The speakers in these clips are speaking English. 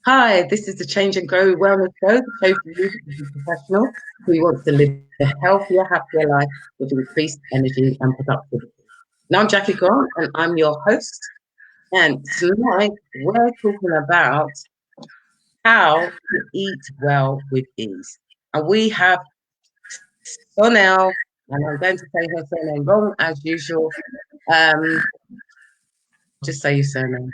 Hi, this is the Change and Grow Wellness Show, the show for you as a professional who wants to live a healthier, happier life with increased energy and productivity. Now, I'm Jackie Grant, and I'm your host. And tonight, we're talking about how to eat well with ease. And we have Sonal, and I'm going to say her surname wrong as usual. Um, just say your surname.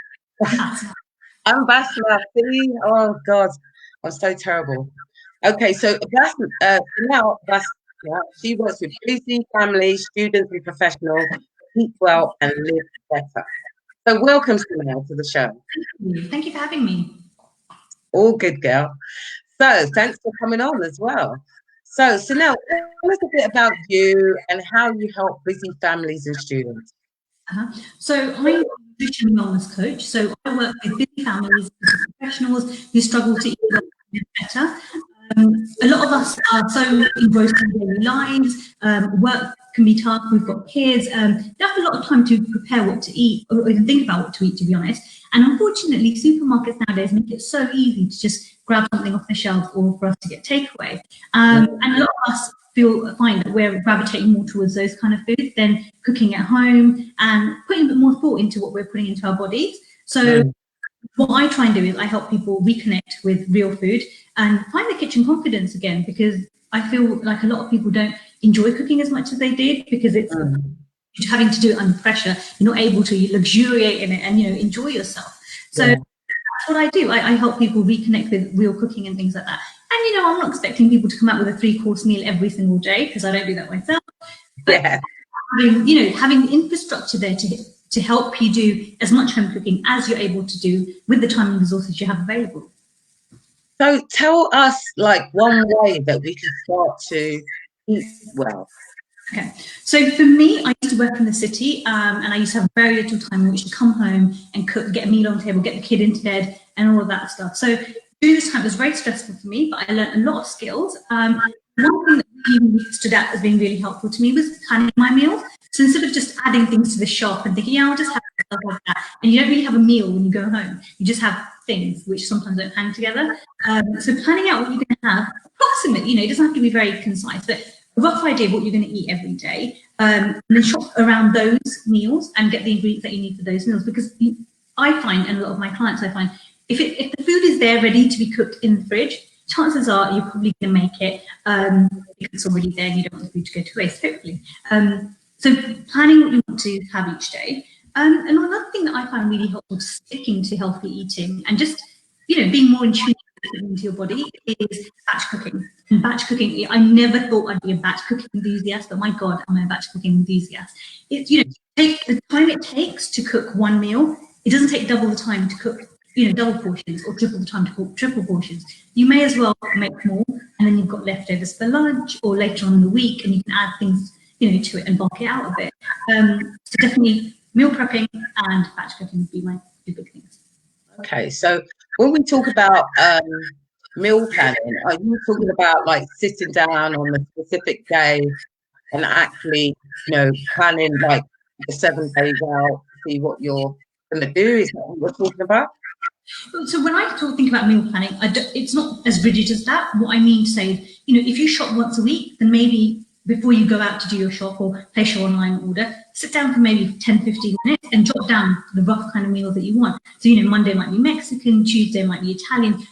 Ambasna, see? Oh, God, I'm so terrible. Okay, so Ambasna, she works with busy families, students, and professionals to eat well and live better. So, welcome, Sonal, to the show. Thank you for having me. All good, girl. So, thanks for coming on as well. So, Sonal, tell us a bit about you and how you help busy families and students. So I'm a nutrition wellness coach. So I work with busy families and professionals who struggle to eat well and live better. A lot of us are so engrossed in daily lives. Work can be tough. We've got kids. Don't have a lot of time to prepare what to eat or even think about what to eat, to be honest. And unfortunately, supermarkets nowadays make it so easy to just grab something off the shelf or for us to get takeaway. And a lot of us find that we're gravitating more towards those kind of foods than cooking at home and putting a bit more thought into what we're putting into our bodies. So what I try and do is I help people reconnect with real food and find the kitchen confidence again, because I feel like a lot of people don't enjoy cooking as much as they did because it's having to do it under pressure. You're not able to luxuriate in it and enjoy yourself. So that's what I do. I help people reconnect with real cooking and things like that. And I'm not expecting people to come out with a 3-course meal every single day because I don't do that myself. But having the infrastructure there to help you do as much home cooking as you're able to do with the time and resources you have available. So, tell us like one way that we can start to eat well. Okay, so for me, I used to work in the city and I used to have very little time in which to come home and cook, get a meal on the table, get the kid into bed and all of that stuff. So during this time, it was very stressful for me, but I learned a lot of skills. One thing that really stood out as being really helpful to me was planning my meals. So instead of just adding things to the shop and thinking, I'll just have stuff like that, and you don't really have a meal when you go home, you just have things which sometimes don't hang together. So planning out what you're going to have, approximately, it doesn't have to be very concise, but a rough idea of what you're going to eat every day, and then shop around those meals and get the ingredients that you need for those meals. Because I find, and a lot of my clients, I find, if the food is there ready to be cooked in the fridge, chances are you're probably going to make it if it's already there and you don't want the food to go to waste, hopefully. So planning what you want to have each day. And another thing that I find really helpful to sticking to healthy eating and just, being more in tune into your body is batch cooking. And batch cooking, I never thought I'd be a batch cooking enthusiast, but my God, I'm a batch cooking enthusiast. It's, take the time it takes to cook one meal. It doesn't take double the time to cook, double portions or triple the time to cook triple portions. You may as well make more, and then you've got leftovers for lunch or later on in the week, and you can add things, to it and bulk it out a bit. So definitely meal prepping and batch cooking would be my two big things. Okay, so when we talk about meal planning, are you talking about like sitting down on a specific day and actually, planning like the 7 days out to see what you're going to do? Is that what we're talking about? So when I think about meal planning, it's not as rigid as that. What I mean to say is, if you shop once a week, then maybe before you go out to do your shop or place your online order, sit down for maybe 10, 15 minutes and jot down the rough kind of meals that you want. So, Monday might be Mexican, Tuesday might be Italian,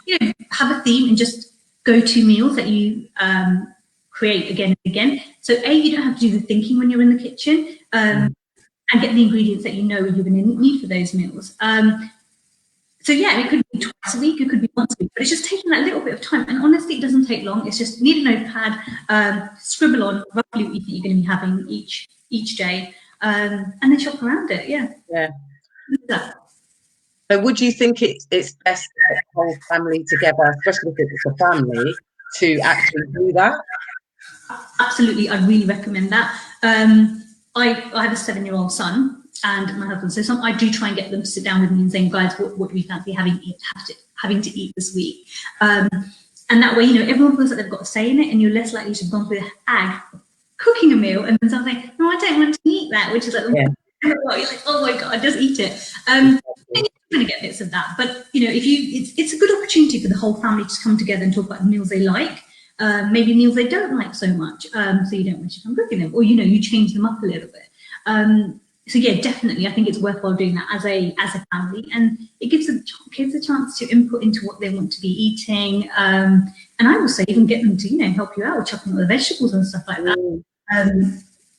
have a theme and just go to meals that you create again and again. So you don't have to do the thinking when you're in the kitchen and get the ingredients that you're going to need for those meals. So yeah, it could be twice a week, it could be once a week, but it's just taking that little bit of time. And honestly, it doesn't take long. It's just need a notepad, scribble on roughly what you think you're going to be having each day, and then shop around it. Yeah. So would you think it's best to get the whole family together, especially if it's a family, to actually do that? Absolutely, I really recommend that. I have a 7-year-old son and my husband, so I do try and get them to sit down with me and saying, guys, what do we fancy having to eat this week? And that way, everyone feels like they've got a say in it, and you're less likely to have gone through the ag cooking a meal and then someone saying, no, I don't want to eat that, which is like, you're like, oh my God, just eat it. You're going to get bits of that, but if it's a good opportunity for the whole family to come together and talk about the meals they like, maybe meals they don't like so much, so you don't waste your time cooking them, or you change them up a little bit. So yeah, definitely, I think it's worthwhile doing that as a family, and it gives the kids a chance to input into what they want to be eating. And I will say, even get them to help you out with chopping up the vegetables and stuff like that.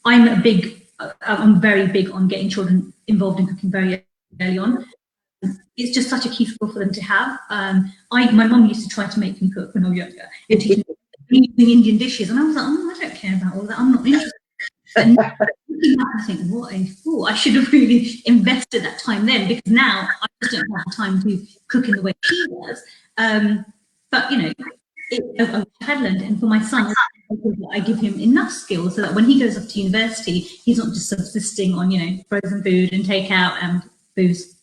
I'm very big on getting children involved in cooking very early on. It's just such a key skill for them to have. My mum used to try to make me cook when I was younger, and teach me Indian dishes, and I was like, oh, I don't care about all that. I'm not interested. And looking back, I think, what a fool! I should have really invested that time then, because now I just don't have the time to cook in the way she does. But I had learned, and for my son, I give him enough skills so that when he goes off to university, he's not just subsisting on frozen food and takeout and booze.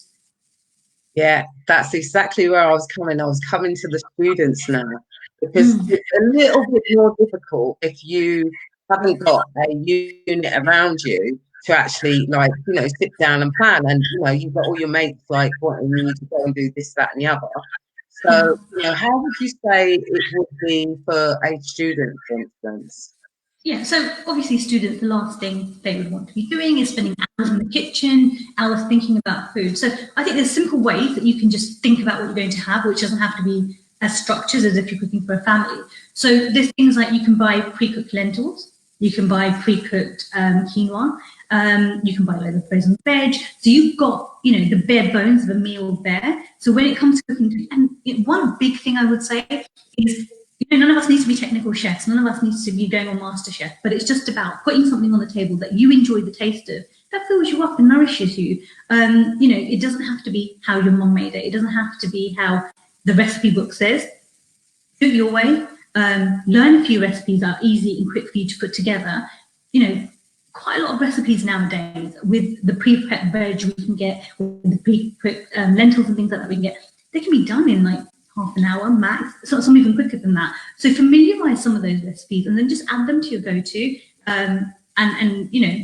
Yeah, that's exactly where I was coming. I was coming to the students now, because it's a little bit more difficult if you haven't got a unit around you to actually sit down and plan, and you've got all your mates wanting you to go and do this, that, and the other. So how would you say it would be for a student, for instance? Yeah, so obviously students, the last thing they would want to be doing is spending hours in the kitchen, hours thinking about food. So I think there's simple ways that you can just think about what you're going to have, which doesn't have to be as structured as if you're cooking for a family. So there's things like you can buy pre-cooked lentils, you can buy pre-cooked quinoa, you can buy a load of frozen veg. So you've got, the bare bones of a meal there. So when it comes to cooking, and one big thing I would say is, none of us needs to be technical chefs. None of us needs to be going on MasterChef. But it's just about putting something on the table that you enjoy the taste of, that fills you up and nourishes you. It doesn't have to be how your mum made it. It doesn't have to be how the recipe book says. Do it your way. Learn a few recipes that are easy and quick for you to put together. Quite a lot of recipes nowadays with the pre-prepped veg we can get, with the pre-prepped lentils and things like that we can get. They can be done in half an hour max, some even quicker than that. So familiarize some of those recipes and then just add them to your go-to, and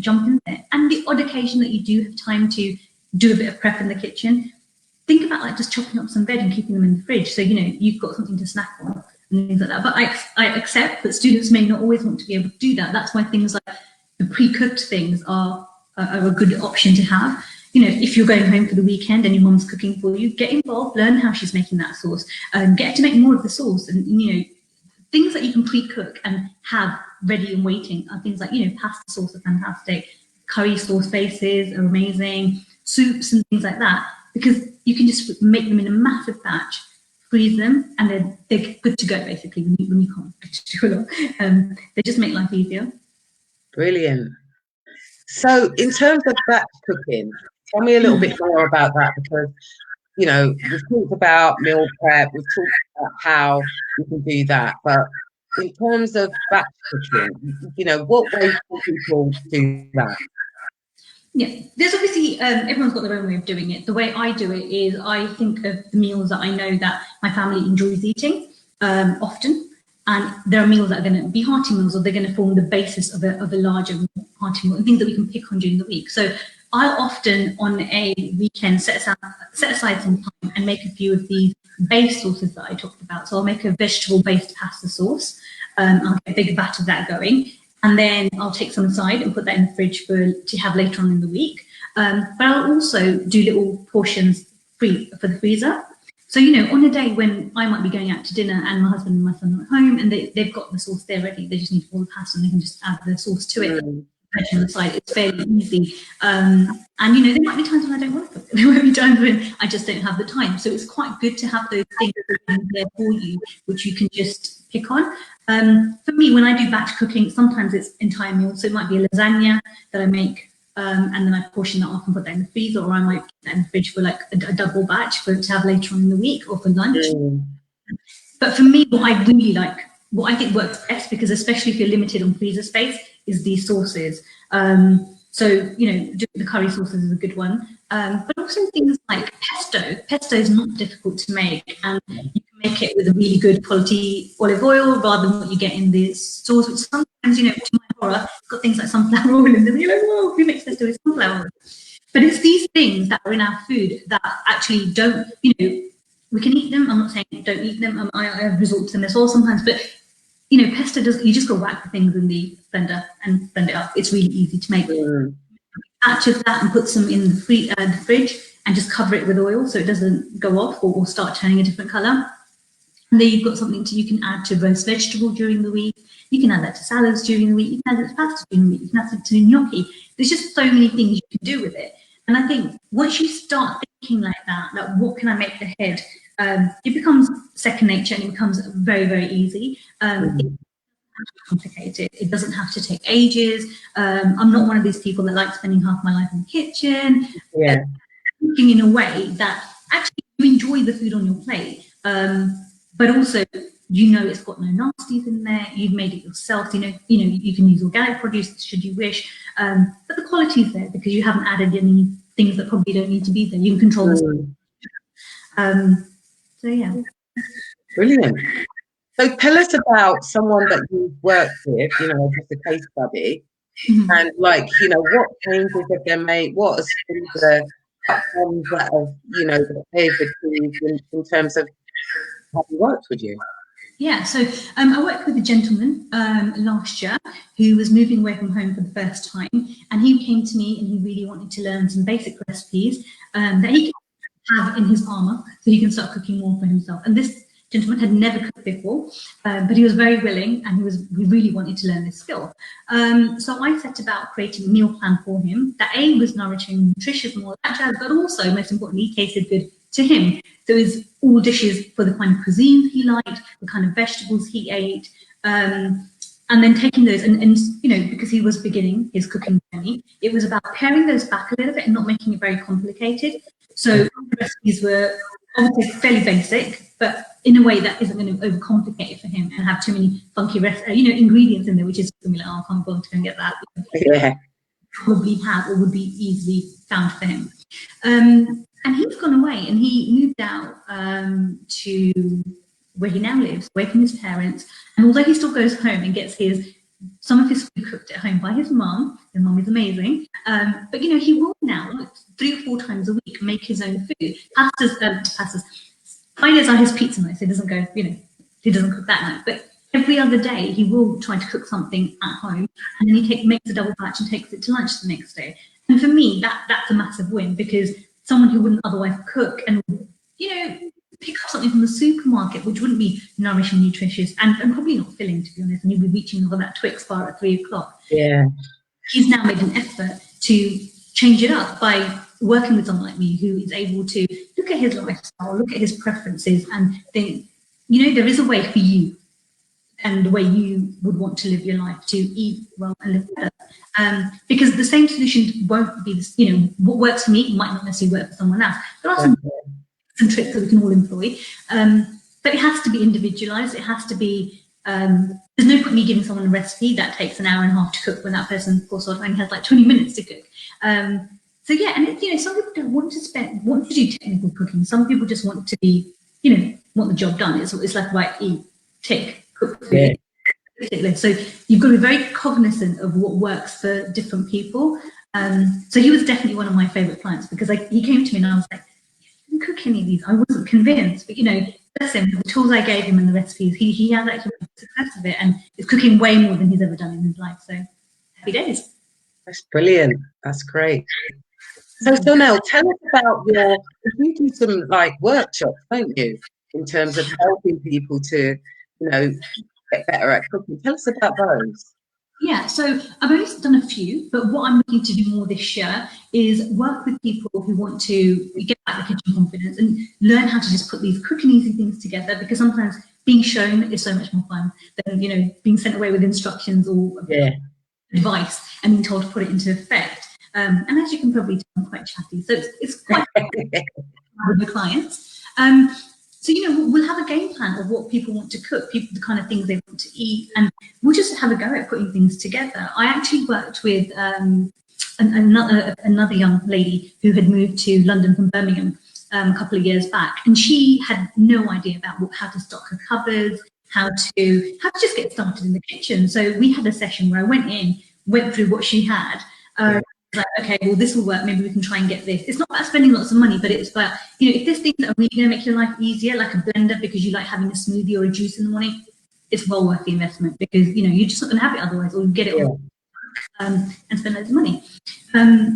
jump in there. And the odd occasion that you do have time to do a bit of prep in the kitchen, think about just chopping up some veg and keeping them in the fridge, so you've got something to snack on and things like that. But I accept that students may not always want to be able to do that. That's why things like the pre-cooked things are a good option to have. If you're going home for the weekend and your mum's cooking for you, get involved, learn how she's making that sauce, get to make more of the sauce. And, things that you can pre-cook and have ready and waiting are things like, pasta sauce are fantastic, curry sauce bases are amazing, soups and things like that, because you can just make them in a massive batch, freeze them, and then they're good to go, basically, when you can't do a lot. They just make life easier. Brilliant. So in terms of batch cooking, tell me a little bit more about that, because we've talked about meal prep, we've talked about how you can do that, but in terms of batch cooking, what ways can people do that? Yeah, there's obviously everyone's got their own way of doing it. The way I do it is I think of the meals that I know that my family enjoys eating often, and there are meals that are going to be hearty meals, or they're going to form the basis of a larger hearty meal, and things that we can pick on during the week. So I'll often on a weekend set aside some time and make a few of these base sauces that I talked about. So I'll make a vegetable-based pasta sauce. I'll get a big vat of that going, and then I'll take some aside and put that in the fridge to have later on in the week. But I'll also do little portions free for the freezer. So, on a day when I might be going out to dinner and my husband and my son are at home and they've got the sauce there ready, they just need all the pasta and they can just add the sauce to it. On the side, it's fairly easy. And, there might be times when I don't want to cook. There might be times when I just don't have the time. So it's quite good to have those things there for you, which you can just pick on. For me, when I do batch cooking, sometimes it's entire meals. So it might be a lasagna that I make, and then I portion that off and put that in the freezer, or I might put that in the fridge for a double batch to have later on in the week or for lunch. But for me, what I really like, what I think works best, because especially if you're limited on freezer space, is these sauces. So, the curry sauces is a good one. But also things like pesto. Pesto is not difficult to make, and you can make it with a really good quality olive oil rather than what you get in this sauce, which sometimes, to my horror, it's got things like sunflower oil in them. You're like, whoa, who makes pesto with sunflower oil? But it's these things that are in our food that actually don't, you know, we can eat them. I'm not saying don't eat them. I resort to them as well sometimes, but you know, pesto does, you just go whack the things in the blender and blend it up. It's really easy to make. Batch of that and put some in the fridge and just cover it with oil so it doesn't go off or start turning a different colour. And then you've got something you can add to roast vegetable during the week. You can add that to salads during the week. You can add it to pasta during the week. You can add it to gnocchi. There's just so many things you can do with it. And I think once you start thinking like that, like what can I make ahead, it becomes second nature and it becomes very, very easy. Complicated. It doesn't have to take ages. I'm not one of these people that like spending half my life in the kitchen. Yeah. Cooking in a way that actually you enjoy the food on your plate, but also you know it's got no nasties in there. You've made it yourself. You know you can use organic produce should you wish, but the quality is there because you haven't added any things that probably don't need to be there. You can control the so yeah. Brilliant. So tell us about someone that you've worked with, you know, just a case study, and like, you know, what changes have they made? What has been the outcomes that have, you know, that they've achieved in terms of having worked with you? Yeah, so I worked with a gentleman last year who was moving away from home for the first time, and he came to me and he really wanted to learn some basic recipes that he can have in his armour so he can start cooking more for himself. And this gentleman had never cooked before, but he was very willing and he really wanted to learn this skill. So I set about creating a meal plan for him that A, was nourishing, nutritious and all that jazz, but also, most importantly, tasted good to him. So it was all dishes for the kind of cuisine he liked, the kind of vegetables he ate, and then taking those and you know, because he was beginning his cooking journey, it was about paring those back a little bit and not making it very complicated. So the recipes were obviously fairly basic, but in a way that isn't going to overcomplicate it for him and have too many funky ingredients in there, which is going to be like, oh, I can't bother to go and get that. Yeah. Probably have or would be easily found for him. And he's gone away and he moved out to where he now lives, away from his parents. And although he still goes home and gets some of his food cooked at home by his mum is amazing. But you know, he will now, like 3 or 4 times a week, make his own food. Pastas. Fridays are his pizza nights. He doesn't go, you know, he doesn't cook that night. But every other day, he will try to cook something at home, and then he makes a double batch and takes it to lunch the next day. And for me, that's a massive win because someone who wouldn't otherwise cook and, you know, pick up something from the supermarket, which wouldn't be nourishing, nutritious, and probably not filling, to be honest, and you'll be reaching for that Twix bar at 3 o'clock. Yeah. He's now made an effort to change it up by working with someone like me who is able to look at his lifestyle, look at his preferences, and think, you know, there is a way for you and the way you would want to live your life to eat well and live better. Because the same solution won't be, you know, what works for me might not necessarily work for someone else. There are some tricks that we can all employ, but it has to be individualized. It has to be, there's no point me giving someone a recipe that takes an hour and a half to cook when that person, of course, only has like 20 minutes to cook. So yeah, and you know, some people don't want to do technical cooking. Some people just want to be, you know, want the job done. It's like, right, eat, tick, cook food. Yeah. So you've got to be very cognizant of what works for different people. So he was definitely one of my favorite clients because he came to me and I was like, you can cook any of these. I wasn't convinced, but you know, bless him, the tools I gave him and the recipes, he has actually made success of it and is cooking way more than he's ever done in his life. So happy days. That's brilliant. That's great. So Sonal, tell us about you do some like workshops, don't you, in terms of helping people to, you know, get better at cooking. Tell us about those. Yeah, so I've only done a few, but what I'm looking to do more this year is work with people who want to get back the kitchen confidence and learn how to just put these quick and easy things together, because sometimes being shown is so much more fun than, you know, being sent away with instructions or advice and being told to put it into effect. And as you can probably tell, I'm quite chatty, so it's quite with the clients. So, you know, we'll have a game plan of what people want to cook, the kind of things they want to eat, and we'll just have a go at putting things together. I actually worked with another young lady who had moved to London from Birmingham a couple of years back, and she had no idea about how to stock her cupboards, how to just get started in the kitchen. So we had a session where I went through what she had, like, okay, well, this will work. Maybe we can try and get this. It's not about spending lots of money, but it's about, if there's things that are really going to make your life easier, like a blender because you like having a smoothie or a juice in the morning, it's well worth the investment because, you're just not going to have it otherwise, or you get it on and spend loads of money.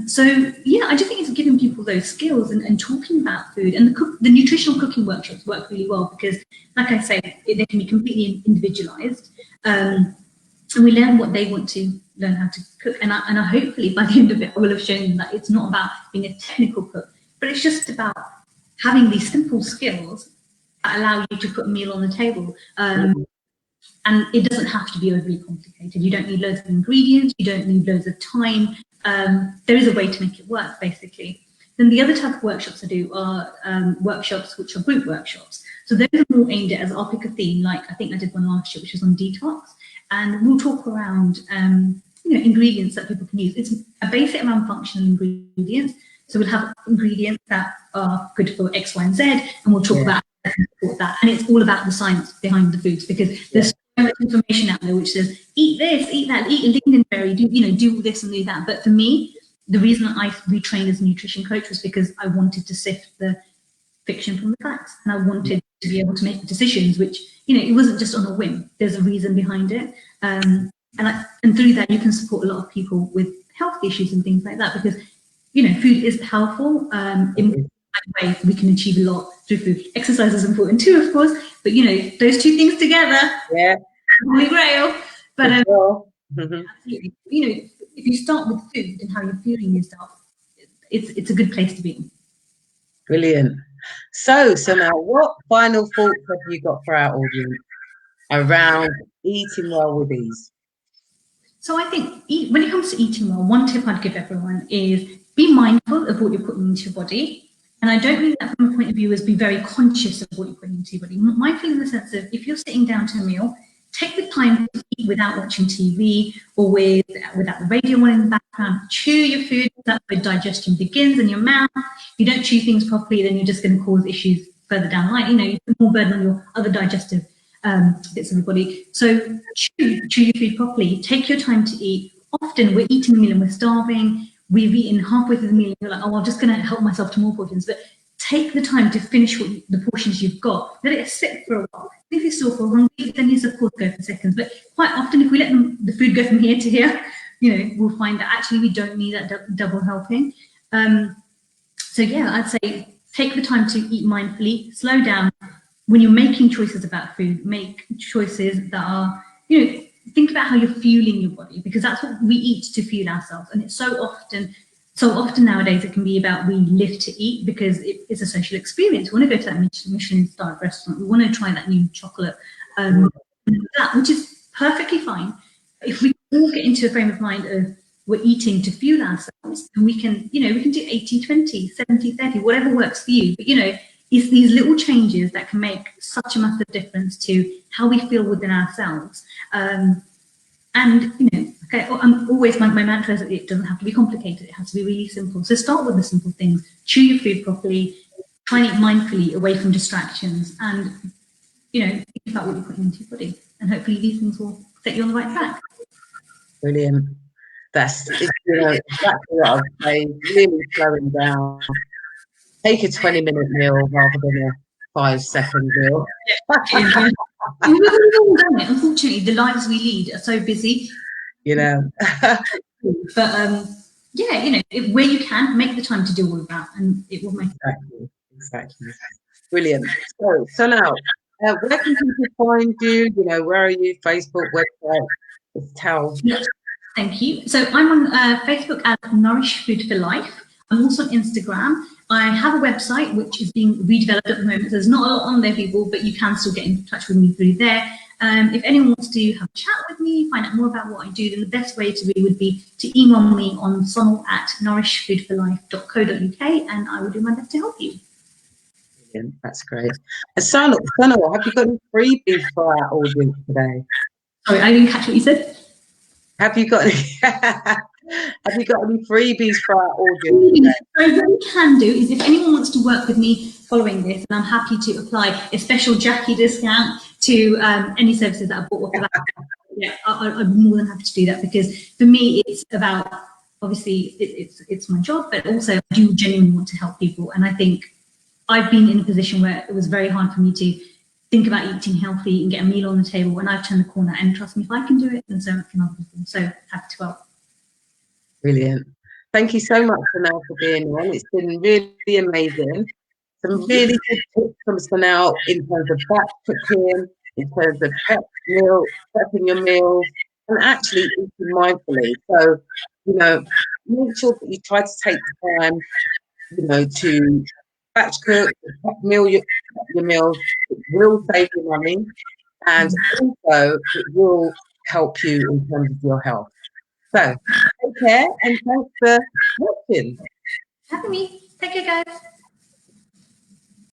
So yeah, I just think it's giving people those skills and talking about food, and the nutritional cooking workshops work really well because, like I say, they can be completely individualized, and we learn what they want to learn how to cook. And I hopefully by the end of it, I will have shown them that it's not about being a technical cook, but it's just about having these simple skills that allow you to put a meal on the table. And it doesn't have to be overly complicated. You don't need loads of ingredients. You don't need loads of time. There is a way to make it work, basically. Then the other type of workshops I do are workshops which are group workshops. So those are more aimed at, as I'll pick a theme, like I think I did one last year, which was on detox. And we'll talk around, ingredients that people can use. It's a basic around functional ingredients. So we'll have ingredients that are good for X, Y, and Z, and we'll talk about how to support that. And it's all about the science behind the foods, because there's so much information out there which says, eat this, eat that, eat a lingonberry, do this and do that. But for me, the reason I retrained as a nutrition coach was because I wanted to sift the fiction from the facts, and I wanted to be able to make decisions which, it wasn't just on a whim. There's a reason behind it, and through that you can support a lot of people with health issues and things like that, because food is powerful. In a way, we can achieve a lot through food. Exercise is important too, of course, but those two things together, holy grail. But absolutely, if you start with food and how you're feeling yourself, it's a good place to be. Brilliant. So now, what final thoughts have you got for our audience around eating well with ease? So I think when it comes to eating well, one tip I'd give everyone is be mindful of what you're putting into your body. And I don't mean that from a point of view as be very conscious of what you're putting into your body. Mindful in the sense of, if you're sitting down to a meal, take the time to eat without watching TV or without the radio on in the background. Chew your food. That's where digestion begins in your mouth. If you don't chew things properly, then you're just going to cause issues further down the line. You put more burden on your other digestive bits of the body. So chew your food properly. Take your time to eat. Often we're eating a meal and we're starving. We've eaten halfway through the meal and you're like, oh, I'm just going to help myself to more portions. But take the time to finish the portions you've got. Let it sit for a while. If you still feel hungry, then yes, of course, go for seconds. But quite often, if we let the food go from here to here, we'll find that actually we don't need that double helping. So yeah, I'd say take the time to eat mindfully, slow down. When you're making choices about food, make choices that are, think about how you're fueling your body, because that's what we eat to fuel ourselves. And it's so often nowadays it can be about we live to eat because it's a social experience. We want to go to that Michelin-starred restaurant. We want to try that new chocolate, which is perfectly fine. If we all get into a frame of mind of we're eating to fuel ourselves, and we can do 80-20, 70-30, whatever works for you. But it's these little changes that can make such a massive difference to how we feel within ourselves. I'm always, my mantra is that it doesn't have to be complicated. It has to be really simple. So start with the simple things. Chew your food properly. Try and eat mindfully, away from distractions, and think about what you're putting into your body. And hopefully these things will set you on the right track. Brilliant. That's exactly what I would say. Really slowing down. Take a 20-minute meal rather than a 5-second meal. Unfortunately, the lives we lead are so busy. But where you can, make the time to do all of that, and it will make exactly. Brilliant. So now, where can people find you? Where are you? Facebook, website? Just tell. Yes. Thank you. So I'm on Facebook as Nourish Food for Life. I'm also on Instagram. I have a website which is being redeveloped at the moment. There's not a lot on there, people, but you can still get in touch with me through there. If anyone wants to have a chat with me, find out more about what I do, then the best way to would be to email me on sonal@nourishfoodforlife.co.uk, and I will do my best to help you. Brilliant. That's great. And Sonal, have you got any freebies for our audience today? Sorry, I didn't catch what you said. Have you got any freebies for our audience? So what we can do is, if anyone wants to work with me following this, and I'm happy to apply a special Jackie discount to any services that I bought off of that. Yeah, I'm more than happy to do that, because for me it's about obviously it's my job, but also I do genuinely want to help people. And I think I've been in a position where it was very hard for me to think about eating healthy and get a meal on the table, and I've turned the corner. And trust me, if I can do it, then so can other people. So happy to help. Brilliant. Thank you so much, Sonal, for being on. It's been really amazing. Some really good tips from Sonal in terms of batch cooking, in terms of prepping your meals, and actually eating mindfully. So, make sure that you try to take the time, to batch cook, prep your meals. It will save you money, and also it will help you in terms of your health. So, take care and thanks for watching. Happy me. Take care, guys.